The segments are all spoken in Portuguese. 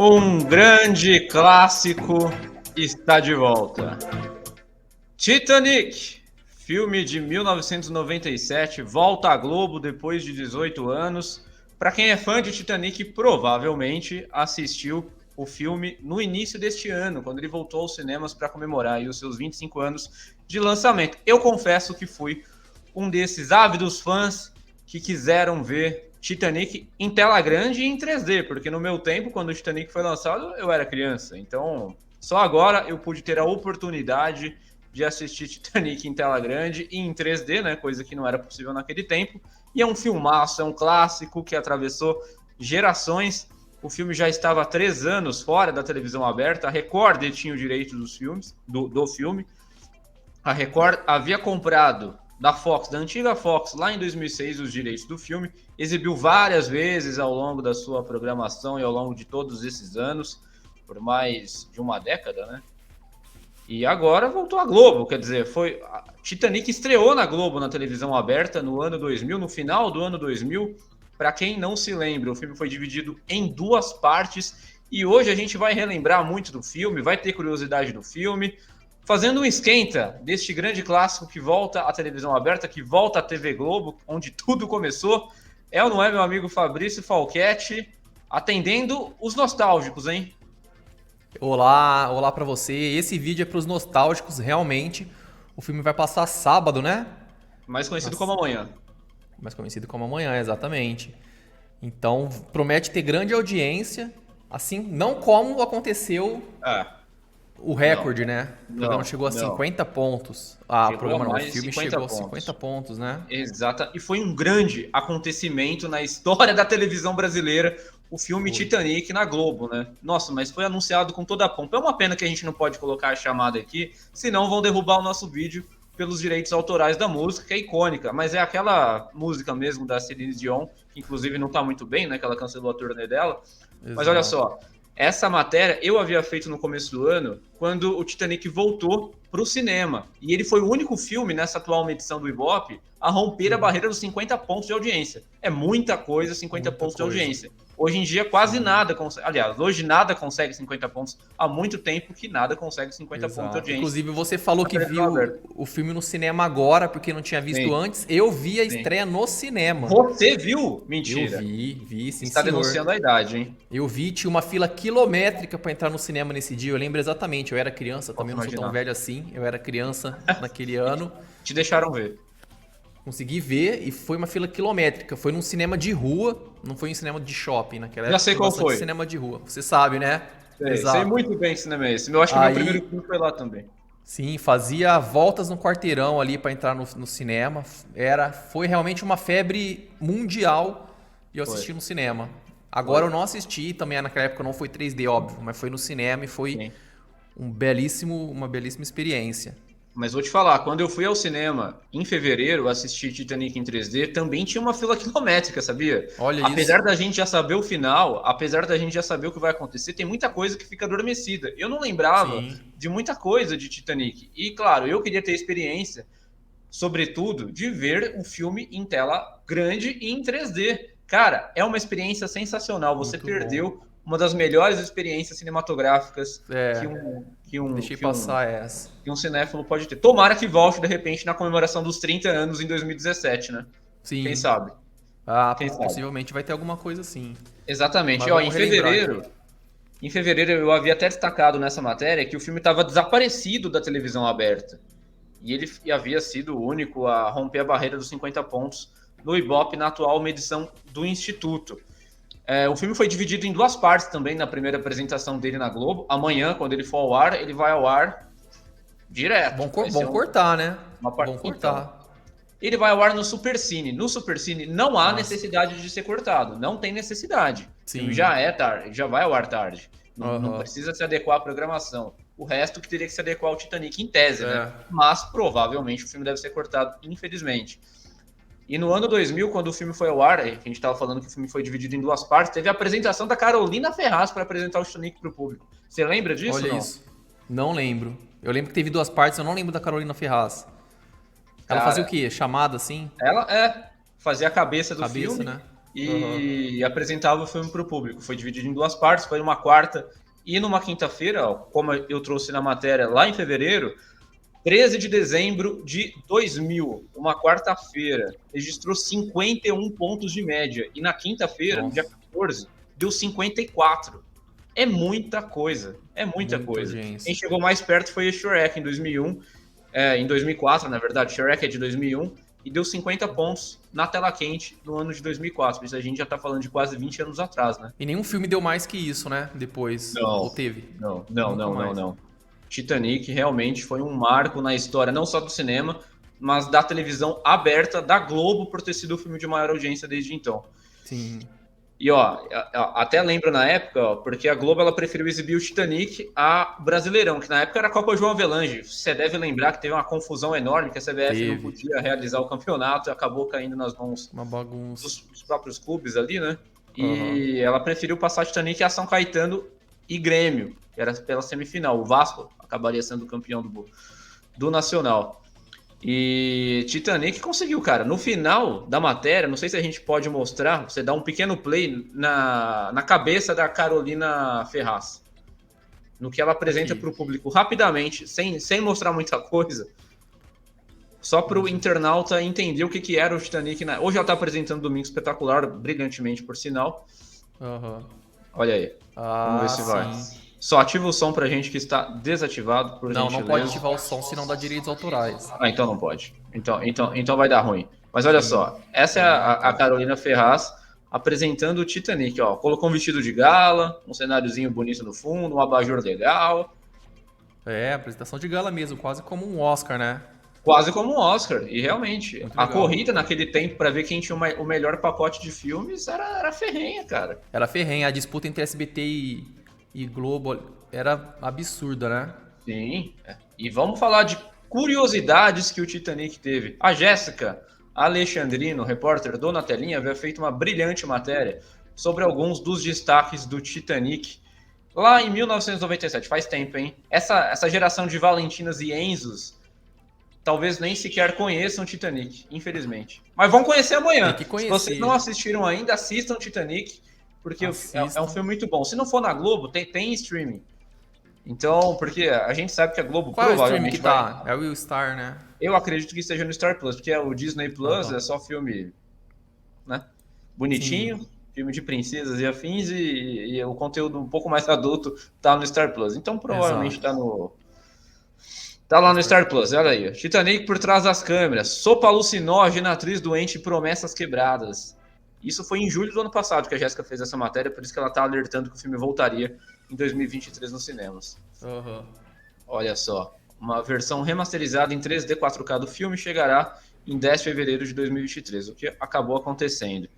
Um grande clássico está de volta. Titanic, filme de 1997, volta à Globo depois de 18 anos. Para quem é fã de Titanic, provavelmente assistiu o filme no início deste ano, quando ele voltou aos cinemas para comemorar aí os seus 25 anos de lançamento. Eu confesso que fui um desses ávidos fãs que quiseram ver Titanic em tela grande e em 3D, porque no meu tempo, quando o Titanic foi lançado, eu era criança. Então, só agora eu pude ter a oportunidade de assistir Titanic em tela grande e em 3D, né? Coisa que não era possível naquele tempo. E é um filmaço, é um clássico que atravessou gerações. O filme já estava há 3 anos fora da televisão aberta. A Record tinha o direito dos filmes, do filme. A Record havia comprado da Fox, da antiga Fox, lá em 2006, os direitos do filme, exibiu várias vezes ao longo da sua programação e ao longo de todos esses anos, por mais de uma década, né? E agora voltou à Globo, quer dizer, Titanic estreou na Globo, na televisão aberta, no ano 2000, no final do ano 2000. Para quem não se lembra, o filme foi dividido em 2 partes e hoje a gente vai relembrar muito do filme, vai ter curiosidade do filme, fazendo um esquenta deste grande clássico que volta à televisão aberta, que volta à TV Globo, onde tudo começou. É ou não é, meu amigo Fabrício Falchetti, atendendo os nostálgicos, hein? Olá para você. Esse vídeo é para os nostálgicos, realmente. O filme vai passar sábado, né? Mais conhecido Nossa, como Amanhã. mais conhecido como amanhã, exatamente. Então, promete ter grande audiência, assim, não como aconteceu Ah, o não, recorde, né? O programa chegou a não. 50 pontos. Ah, o Chegou a programa não, o mais de filme 50 chegou a 50 pontos. pontos, né? Exata. E foi um grande acontecimento na história da televisão brasileira, o filme Foi. Titanic na Globo, né? Nossa, mas foi anunciado com toda a pompa. É uma pena que a gente não pode colocar a chamada aqui, senão vão derrubar o nosso vídeo pelos direitos autorais da música, que é icônica, mas é aquela música mesmo da Celine Dion, que inclusive não tá muito bem, né? Que ela cancelou a turnê dela. Mas olha Exato. só, essa matéria eu havia feito no começo do ano, quando o Titanic voltou para o cinema. E ele foi o único filme nessa atual edição do Ibope a romper a barreira dos 50 pontos de audiência. É muita coisa, 50 Muita pontos de coisa. audiência. Hoje em dia quase Sim. nada consegue. Aliás, hoje nada consegue 50 pontos. Há muito tempo que nada consegue 50 pontos de Exato. audiência Inclusive, você falou na que televisão viu aberta. o filme no cinema agora, porque não tinha visto Sim, antes. Eu vi a sim. estreia no cinema. Você viu? Eu Mentira. vi, sim, Está senhor. denunciando a idade, hein? Eu vi, tinha uma fila quilométrica para entrar no cinema nesse dia. Eu lembro exatamente. Eu era criança, também Posso não sou tão imaginar. velho assim. Eu era criança naquele ano. Te deixaram ver. Consegui ver e foi uma fila quilométrica. Foi num cinema de rua, não foi um cinema de shopping. Naquela Já época sei foi qual bastante foi. cinema de rua. Você sabe, né? Sei Exato. muito bem que cinema é esse. Eu acho que meu primeiro Aí, filme foi lá também. sim, fazia voltas no quarteirão ali para entrar no cinema. Foi realmente uma febre mundial e eu Foi. assisti no cinema. Agora Foi. eu não assisti, também naquela época não foi 3D, óbvio, mas foi no cinema e foi Sim. uma belíssima experiência. Mas vou te falar, quando eu fui ao cinema em fevereiro assistir Titanic em 3D, também tinha uma fila quilométrica, sabia? Olha isso. Apesar da gente já saber o final, apesar da gente já saber o que vai acontecer, tem muita coisa que fica adormecida. Eu não lembrava Sim, de muita coisa de Titanic. E claro, eu queria ter experiência, sobretudo, de ver o filme em tela grande e em 3D. Cara, é uma experiência sensacional. Você muito bom. perdeu uma das melhores experiências cinematográficas que É, um, que um, deixei que um passar essa. que um cinéfilo pode ter. Tomara que volte, de repente, na comemoração dos 30 anos em 2017, né? Quem Sim. sabe? Ah, Quem sabe? possivelmente vai ter alguma coisa assim. Exatamente. Mas Ó, vamos relembrar aqui. em fevereiro eu havia até destacado nessa matéria que o filme estava desaparecido da televisão aberta. E ele havia sido o único a romper a barreira dos 50 pontos no Ibope na atual medição do Instituto. O filme foi dividido em 2 partes também na primeira apresentação dele na Globo. Amanhã, quando ele for ao ar, ele vai ao ar direto. Vai ser Vão cortar, né? uma Vão parte. Então, cortar. ele vai ao ar no Supercine. No Supercine não há Nossa. necessidade de ser cortado. Não tem necessidade. O filme Sim. já é tarde, já vai ao ar tarde. Não Aham. precisa se adequar à programação. O resto que teria que se adequar ao Titanic em tese, né? É. Mas provavelmente o filme deve ser cortado, infelizmente. E no ano 2000, quando o filme foi ao ar, a gente estava falando que o filme foi dividido em 2 partes, teve a apresentação da Carolina Ferraz para apresentar o Titanic para o público. Você lembra disso Olha ou não? isso. Não lembro. Eu lembro que teve 2 partes, eu não lembro da Carolina Ferraz. Ela fazia o Cara, quê? Chamada assim? ela fazia a cabeça do Cabeça, filme. né? Aham. e apresentava o filme para o público. Foi dividido em duas partes, foi numa quarta e numa quinta-feira, ó, como eu trouxe na matéria lá em fevereiro, 13 de dezembro de 2000, uma quarta-feira, registrou 51 pontos de média. E na quinta-feira, no dia Nossa, 14, deu 54. É muita coisa, é muita muita coisa. Quem audiência. chegou mais perto foi o Shrek em 2001, em 2004, na verdade, Shrek é de 2001, e deu 50 pontos na tela quente no ano de 2004. Isso a gente já tá falando de quase 20 anos atrás, né? E nenhum filme deu mais que isso, né? Depois. Ou Não, teve? não, não, Nunca não, não, mais. não. Titanic realmente foi um marco na história, não só do cinema, mas da televisão aberta da Globo por ter sido o filme de maior audiência desde então. Sim. E ó, até lembro na época, ó, porque a Globo ela preferiu exibir o Titanic a Brasileirão, que na época era a Copa João Avelange. Você deve lembrar que teve uma confusão enorme, que a CBF não Teve. podia realizar o campeonato e acabou caindo nas mãos Uma bagunça. dos próprios clubes ali, né? Aham. E ela preferiu passar Titanic a São Caetano e Grêmio, que era pela semifinal. O Vasco acabaria sendo campeão do Nacional. E Titanic conseguiu, cara. No final da matéria, não sei se a gente pode mostrar, você dá um pequeno play na cabeça da Carolina Ferraz. No que ela apresenta Aqui. para o público rapidamente, sem mostrar muita coisa, só para o Vamos ver. internauta entender o que era o Titanic. Hoje ela está apresentando Domingo Espetacular, brilhantemente por sinal. Aham. Olha aí. Vamos ver Ah, se vai. sim. Só ativa o som pra gente que está desativado, por Não, não pode gentileza. ativar o som se não dá direitos autorais. Ah, então não pode. Então vai dar ruim. Mas olha Sim. só, essa é Ah, a tá. Carolina Ferraz apresentando o Titanic. Ó. Colocou um vestido de gala, um cenáriozinho bonito no fundo, um abajur legal, É, apresentação de gala mesmo, quase como um Oscar, né? quase como um Oscar. E realmente, Muito a legal. corrida naquele tempo para ver quem tinha o melhor pacote de filmes era ferrenha, cara. Era ferrenha, a disputa entre SBT e Globo era absurda, né? Sim. E vamos falar de curiosidades que o Titanic teve. A Jéssica Alexandrino, repórter do Na Telinha, havia feito uma brilhante matéria sobre alguns dos destaques do Titanic lá em 1997. Faz tempo, hein? Essa geração de Valentinas e Enzos talvez nem sequer conheçam Titanic, infelizmente. Mas vão conhecer Tem amanhã. que Se vocês não conhecer. assestiram ainda, assistam Titanic, porque é um Assistam. filme muito bom. Se não for na Globo, tem streaming. Então, porque a gente sabe que a Globo Qual é o stream que provavelmente vai. tá? É o Will Star, né? Eu acredito que esteja no Star Plus, porque o Disney Plus Aham. é só filme, né? Sim, Bonitinho, filme de princesas e afins, e o conteúdo um pouco mais adulto tá no Star Plus. Então, provavelmente exato. tá no. Tá lá No no Star Star Plus. Plus, olha aí. Titanic por trás das câmeras. Sopa alucinógena, atriz doente e promessas quebradas. Isso foi em julho do ano passado que a Jéssica fez essa matéria, por isso que ela tá alertando que o filme voltaria em 2023 nos cinemas. Aham. Olha só, uma versão remasterizada em 3D 4K do filme chegará em 10 de fevereiro de 2023, o que acabou acontecendo.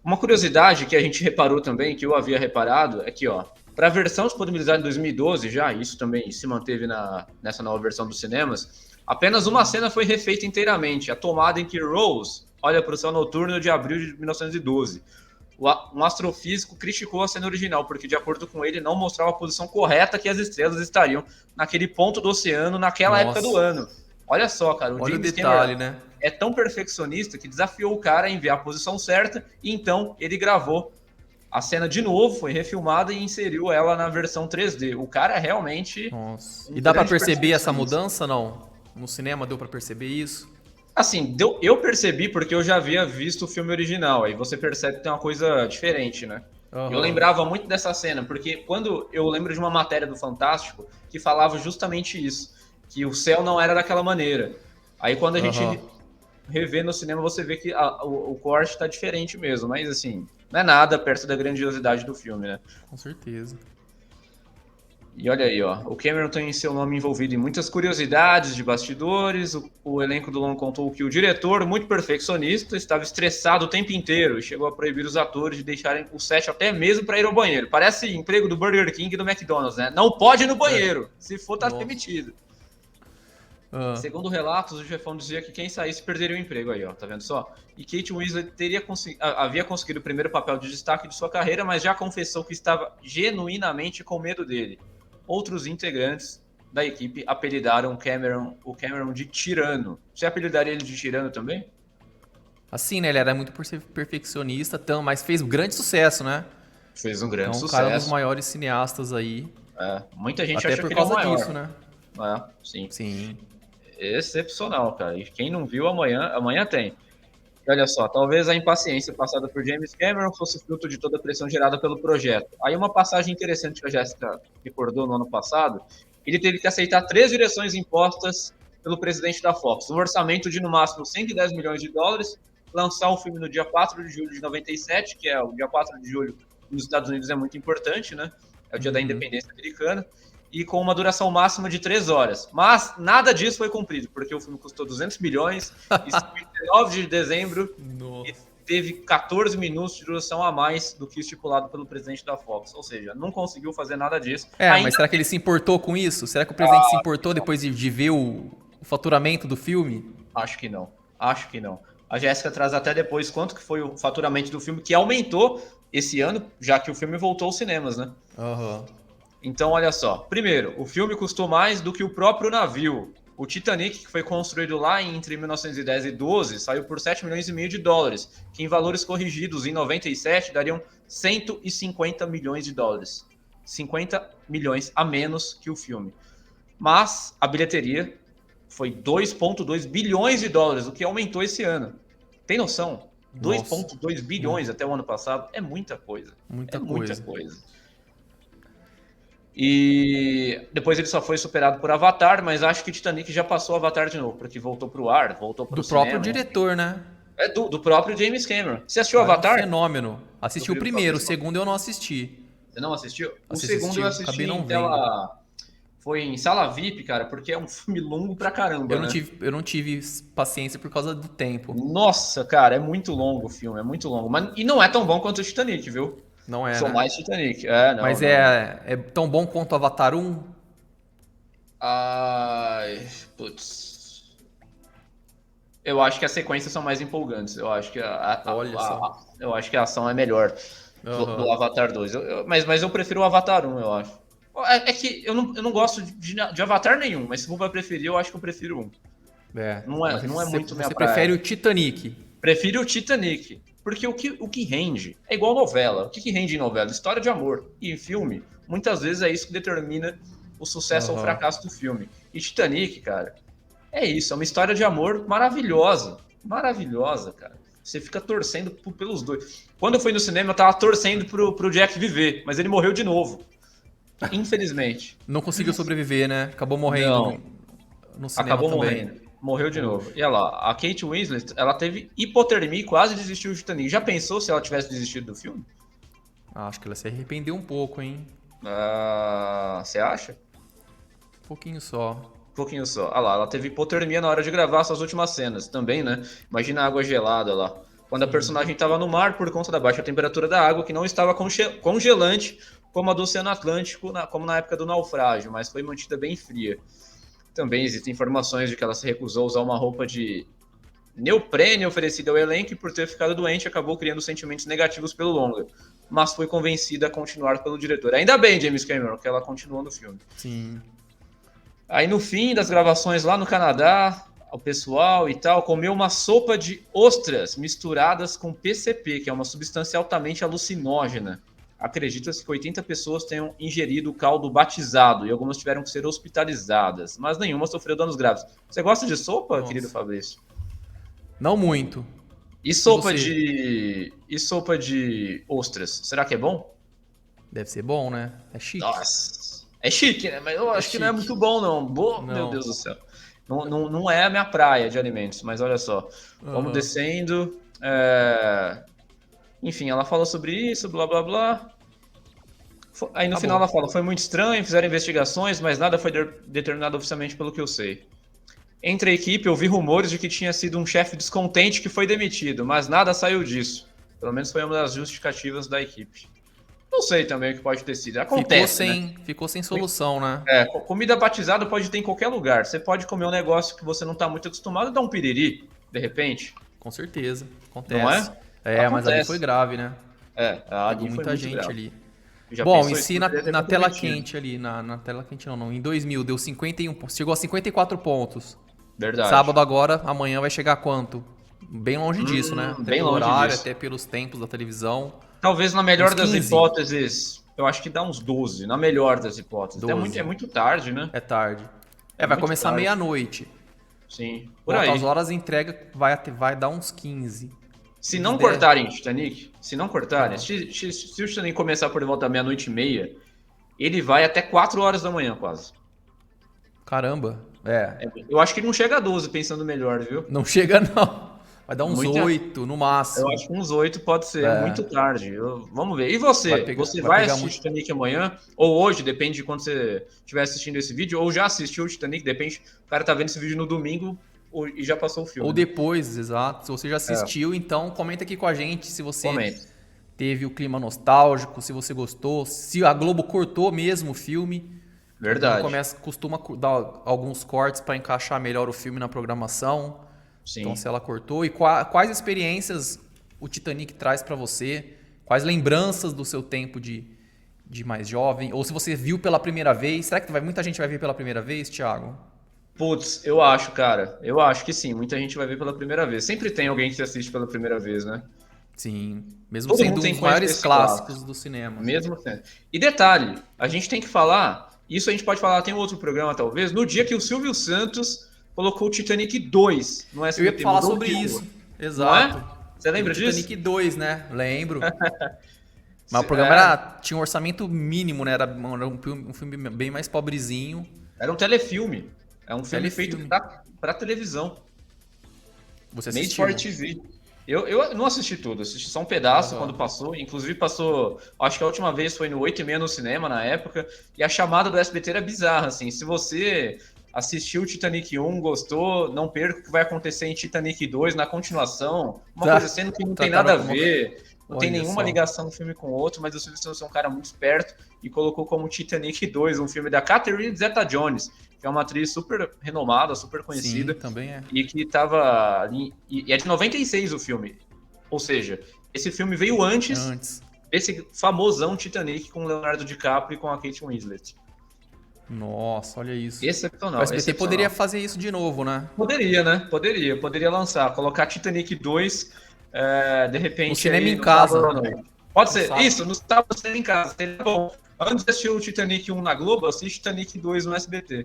Uma curiosidade que a gente reparou também, que eu havia reparado, é que, ó, para a versão disponibilizada em 2012, já isso também se manteve nessa nova versão dos cinemas, apenas uma cena foi refeita inteiramente, a tomada em que Rose olha para o céu noturno de abril de 1912. Um astrofísico criticou a cena original, porque, de acordo com ele, não mostrava a posição correta que as estrelas estariam naquele ponto do oceano naquela época do Nossa. ano. Olha só, cara, o Olha o James Cameron detalhe, né? é tão perfeccionista que desafiou o cara a enviar a posição certa e então ele gravou a cena de novo, foi refilmada e inseriu ela na versão 3D. O cara é realmente Nossa. um E dá pra grande perceber essa perfeccionista. mudança, não? No cinema deu pra perceber isso? Assim, eu percebi porque eu já havia visto o filme original, aí você percebe que tem uma coisa diferente, né? Eu Aham. lembrava muito dessa cena, porque quando eu lembro de uma matéria do Fantástico que falava justamente isso, que o céu não era daquela maneira. Aí quando a Aham. gente revê no cinema, você vê que o corte tá diferente mesmo, mas assim, não é nada perto da grandiosidade do filme, né? Com certeza. E olha aí, ó, o Cameron tem seu nome envolvido em muitas curiosidades de bastidores. O elenco do longo contou que o diretor, muito perfeccionista, estava estressado o tempo inteiro e chegou a proibir os atores de deixarem o set até mesmo para ir ao banheiro. Parece emprego do Burger King e do McDonald's, né? Não pode ir no É. banheiro. Se for, tá Nossa. demitido. Ah. Segundo relatos, o chefão dizia que quem saísse perderia o emprego aí, ó, tá vendo só? E Kate Winslet havia conseguido o primeiro papel de destaque de sua carreira, mas já confessou que estava genuinamente com medo dele. Outros integrantes da equipe apelidaram o Cameron de tirano. Você apelidaria ele de tirano também? Assim, né? Ele era muito perfeccionista, mas fez um grande sucesso, né? Fez um grande Então, o cara é um dos sucesso. maiores cineastas aí. Muita gente Até acha por que ele é o causa disso, maior. né? Sim. Sim. Excepcional, cara. E quem não viu, amanhã tem. E olha só, talvez a impaciência passada por James Cameron fosse fruto de toda a pressão gerada pelo projeto. Aí uma passagem interessante que a Jéssica recordou no ano passado, ele teve que aceitar 3 direções impostas pelo presidente da Fox. Um orçamento de no máximo 110 milhões de dólares, lançar o filme no dia 4 de julho de 97, que é o dia 4 de julho nos Estados Unidos é muito importante, né? É o dia da independência americana. E com uma duração máxima de 3 horas. Mas nada disso foi cumprido, porque o filme custou 200 milhões, estreou em 19 de dezembro e teve 14 minutos de duração a mais do que estipulado pelo presidente da Fox. Ou seja, não conseguiu fazer nada disso. Mas será que ele se importou com isso? Será que o presidente se importou depois de ver o faturamento do filme? Acho que não. Acho que não. A Jéssica traz até depois quanto que foi o faturamento do filme, que aumentou esse ano, já que o filme voltou aos cinemas, né? Então, olha só. Primeiro, o filme custou mais do que o próprio navio. O Titanic, que foi construído lá entre 1910 e 12, saiu por 7 milhões e meio de dólares, que em valores corrigidos em 97 dariam 150 milhões de dólares. 50 milhões a menos que o filme. Mas a bilheteria foi 2,2 bilhões de dólares, o que aumentou esse ano. Tem noção? 2,2 bilhões até o ano passado é muita coisa. Muita coisa. E depois ele só foi superado por Avatar, mas acho que Titanic já passou Avatar de novo, porque voltou pro ar, voltou pro cinema. Do próprio diretor, né? É do próprio James Cameron. Você assistiu Avatar? É um fenômeno. Assisti o primeiro, o segundo eu não assisti. Você não assistiu? O segundo eu assisti em Foi em sala VIP, cara, porque é um filme longo pra caramba, Eu não tive paciência por causa do tempo. Nossa, cara, é muito longo o filme, é muito longo. E não é tão bom quanto o Titanic, viu? Não é, Sou né? mais Titanic. Mas não. É tão bom quanto o Avatar 1? Ai, putz. Eu acho que as sequências são mais empolgantes. Eu acho que eu acho que a ação é melhor do Avatar 2. Mas eu prefiro o Avatar 1, eu acho. É que eu não gosto de Avatar nenhum, mas se você vai preferir, eu acho que eu prefiro um. Não é muito minha praia. Você prefere o Titanic? Prefiro o Titanic. Porque o que rende é igual novela. O que rende em novela? História de amor. E em filme, muitas vezes é isso que determina o sucesso ou o fracasso do filme. E Titanic, cara, é isso. É uma história de amor maravilhosa. Maravilhosa, cara. Você fica torcendo pelos dois. Quando eu fui no cinema, eu tava torcendo pro Jack viver, mas ele morreu de novo. Infelizmente. Não conseguiu sobreviver, né? Acabou morrendo no cinema Acabou também. Morrendo. Morreu de novo. E olha lá, a Kate Winslet, ela teve hipotermia e quase desistiu do Titanic. Já pensou se ela tivesse desistido do filme? Acho que ela se arrependeu um pouco, hein? Você acha? Um pouquinho só. Um pouquinho só. Olha lá, ela teve hipotermia na hora de gravar suas últimas cenas. Também, né? Imagina a água gelada lá. Quando a personagem estava no mar por conta da baixa temperatura da água, que não estava congelante como a do Oceano Atlântico, como na época do naufrágio, mas foi mantida bem fria. Também existem informações de que ela se recusou a usar uma roupa de neoprene oferecida ao elenco e por ter ficado doente acabou criando sentimentos negativos pelo longa, mas foi convencida a continuar pelo diretor. Ainda bem, James Cameron, que ela continuou no filme. Sim. Aí no fim das gravações lá no Canadá, o pessoal e tal comeu uma sopa de ostras misturadas com PCP, que é uma substância altamente alucinógena. Acredita-se que 80 pessoas tenham ingerido o caldo batizado e algumas tiveram que ser hospitalizadas, mas nenhuma sofreu danos graves. Você gosta de sopa, querido Fabrício? Não muito. E sopa de ostras, será que é bom? Deve ser bom, né? É chique. Nossa, é chique, né? Mas eu acho que não é muito bom, não. Meu Deus do céu. Não é a minha praia de alimentos, mas olha só. Vamos descendo. Enfim, ela fala sobre isso, blá blá blá. Aí no final ela fala, foi muito estranho, fizeram investigações, mas nada foi determinado oficialmente pelo que eu sei. Entre a equipe, eu vi rumores de que tinha sido um chefe descontente que foi demitido, mas nada saiu disso. Pelo menos foi uma das justificativas da equipe. Não sei também o que pode ter sido. Acontece, ficou sem solução, né? Comida batizada pode ter em qualquer lugar. Você pode comer um negócio que você não está muito acostumado e dar um piriri, de repente. Com certeza, acontece. Não é? Acontece. Mas ali foi grave, né? Ali foi muita gente grave. ali. Já bom, e se na tela quente ali, na tela quente não, em 2000 deu 51, chegou a 54 pontos. Verdade. Sábado agora, amanhã vai chegar a quanto? Bem longe disso, né? Até bem pelo longe horário, disso. até pelos tempos da televisão. Talvez na melhor Uns das 15. hipóteses, eu acho que dá uns 12, na melhor das hipóteses. É 12. muito tarde, né? É tarde. É Vai muito começar tarde. meia-noite. Sim, por Volta aí. às horas, a entrega vai dar uns 15. Se Eles não der- cortarem Titanic, se não cortarem, Ah. se o Titanic começar por volta meia-noite e meia, ele vai até 4 horas da manhã, quase. Caramba. Eu acho que ele não chega a 12, pensando melhor, viu? Não chega não. Vai dar uns Muita, 8 no eu máximo. acho que uns 8 pode ser É, muito tarde. Vamos ver. E você? Você vai vai pegar assistir muito. Titanic amanhã? Ou hoje, depende de quando você estiver assistindo esse vídeo, ou já assistiu o Titanic, depende. O cara tá vendo esse vídeo no domingo e já passou o filme. Ou Né? depois, exato. Se você já assistiu, então comenta aqui com a gente se você Comenta. teve o clima nostálgico, se você gostou, se a Globo cortou mesmo o filme. A Globo Verdade. costuma dar alguns cortes para encaixar melhor o filme na programação. Então, Sim. se ela cortou. E quais experiências o Titanic traz para você? Quais lembranças do seu tempo de mais jovem? Ou se você viu pela primeira vez? Será que muita gente vai ver pela primeira vez, Thiago? Putz, eu acho, cara. Eu acho que sim. Muita gente vai ver pela primeira vez. Sempre tem alguém que assiste pela primeira vez, né? Sim. Mesmo Todo sendo mundo um tem dos que conhecer maiores esse clássico. clássicos do cinema. Mesmo sendo. E detalhe, a gente tem que falar, isso a gente pode falar, tem outro programa talvez, no dia que o Silvio Santos colocou o Titanic 2 no Eu ia SBT, falar mudou o sobre título, isso. não é? Exato. Você lembra O disso? Titanic 2, né? Lembro. Mas o programa É, tinha um orçamento mínimo, né? Era um filme bem mais pobrezinho. era um telefilme. É um filme feito Telefilme. pra televisão. Você Made assistiu? for TV. Eu não assisti tudo, assisti só um pedaço Aham. quando passou. Inclusive passou, acho que a última vez foi no 8h30 no cinema na época. E a chamada do SBT era bizarra, assim. Se você assistiu Titanic 1, gostou, não perca o que vai acontecer em Titanic 2 na continuação. Uma Tá. coisa sendo que não tem Trataram nada a como... ver, não tem Olha nenhuma só. ligação do filme com o outro, mas o Silvio Santos é um cara muito esperto e colocou como Titanic 2, um filme da Catherine Zeta-Jones, que é uma atriz super renomada, super conhecida. Sim, também é. E que tava ali. E é de 96 o filme. Ou seja, esse filme veio antes Antes. desse famosão Titanic com Leonardo DiCaprio e com a Kate Winslet. Nossa, olha isso. O Excepcional. SBT Excepcional. poderia fazer isso de novo, né? Poderia, né? Poderia lançar. Colocar Titanic 2, de repente. No cinema aí em no casa. sábado à noite. Pode No ser. sábado. Isso, no sábado cinema em casa. Seria bom. Antes de assistir o Titanic 1 na Globo, assiste Titanic 2 no SBT.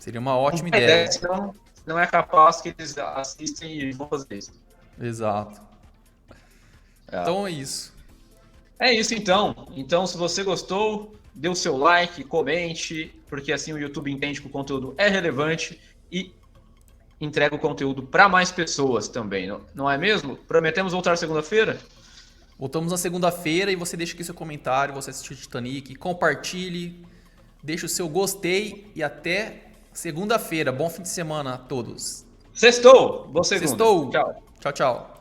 Seria uma ótima Não ideia. senão é capaz que eles assistem e vão fazer isso. Exato. É. Então é isso. É isso então. Então, se você gostou, dê o seu like, comente, porque assim o YouTube entende que o conteúdo é relevante e entrega o conteúdo para mais pessoas também, não é mesmo? Prometemos voltar segunda-feira? Voltamos na segunda-feira e você deixa aqui seu comentário, você assistiu Titanic, compartilhe, deixa o seu gostei e até segunda-feira. Bom fim de semana a todos. Sextou! Boa segunda. Sextou! Tchau. Tchau, tchau.